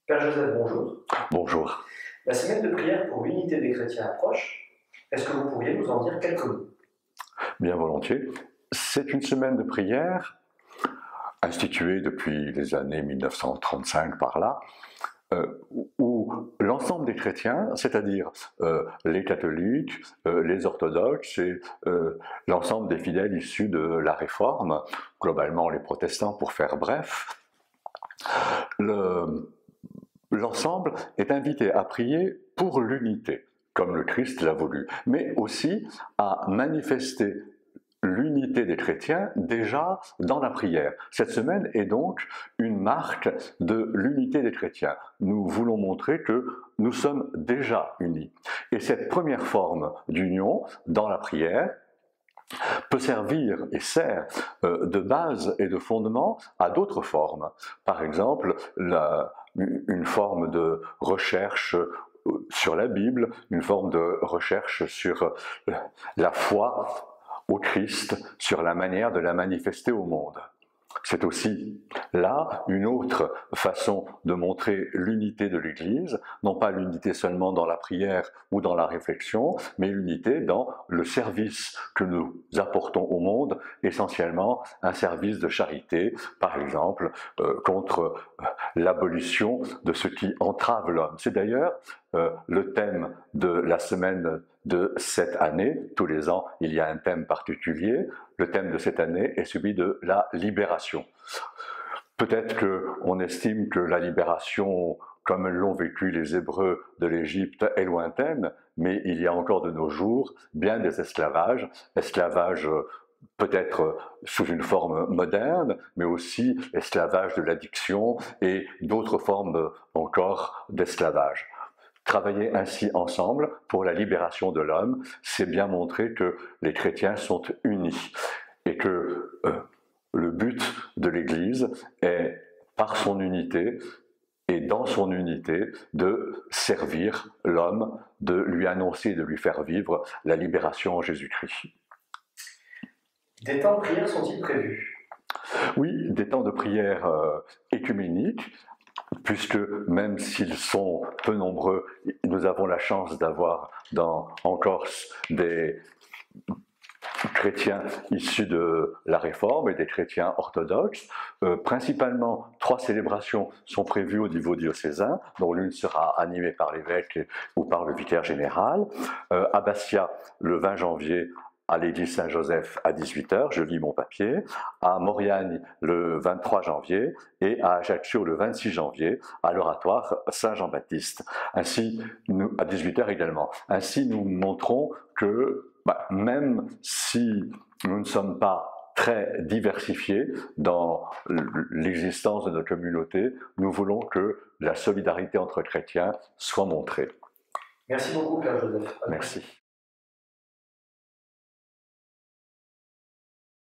Père Joseph, bonjour. Bonjour. La semaine de prière pour l'unité des chrétiens approche. Est-ce que vous pourriez nous en dire quelques mots? Bien volontiers. C'est une semaine de prière instituée depuis les années 1935 par là, où l'ensemble des chrétiens, c'est-à-dire les catholiques, les orthodoxes et l'ensemble des fidèles issus de la Réforme, globalement les protestants pour faire bref, l'ensemble est invité à prier pour l'unité, comme le Christ l'a voulu, mais aussi à manifester l'unité des chrétiens déjà dans la prière. Cette semaine est donc une marque de l'unité des chrétiens. Nous voulons montrer que nous sommes déjà unis. Et cette première forme d'union dans la prière peut servir et sert de base et de fondement à d'autres formes. Par exemple, une forme de recherche sur la Bible, une forme de recherche sur la foi au Christ, sur la manière de la manifester au monde. C'est aussi là une autre façon de montrer l'unité de l'Église, non pas l'unité seulement dans la prière ou dans la réflexion, mais l'unité dans le service que nous apportons au monde, essentiellement un service de charité, par exemple, contre l'abolition de ce qui entrave l'homme. C'est d'ailleurs le thème de la semaine de cette année. Tous les ans, il y a un thème particulier. Le thème de cette année est celui de la libération. Peut-être qu'on estime que la libération, comme l'ont vécu les Hébreux de l'Égypte, est lointaine, mais il y a encore de nos jours bien des esclavages, peut-être sous une forme moderne, mais aussi esclavage de l'addiction et d'autres formes encore d'esclavage. Travailler ainsi ensemble pour la libération de l'homme, c'est bien montrer que les chrétiens sont unis et que le but de l'Église est, par son unité et dans son unité, de servir l'homme, de lui annoncer et de lui faire vivre la libération en Jésus-Christ. Des temps de prière sont-ils prévus? Oui, des temps de prière écuméniques, puisque même s'ils sont peu nombreux, nous avons la chance d'avoir en Corse des chrétiens issus de la Réforme et des chrétiens orthodoxes. Principalement, 3 célébrations sont prévues au niveau diocésain, dont l'une sera animée par l'évêque ou par le vicaire général. À Bastia, le 20 janvier, à l'église Saint-Joseph à 18h, je lis mon papier, à Mauriagne le 23 janvier et à Ajaccio le 26 janvier à l'oratoire Saint-Jean-Baptiste. Ainsi, à 18h également. Ainsi, nous montrons que même si nous ne sommes pas très diversifiés dans l'existence de notre communauté, nous voulons que la solidarité entre chrétiens soit montrée. Merci beaucoup, Père Joseph. Merci.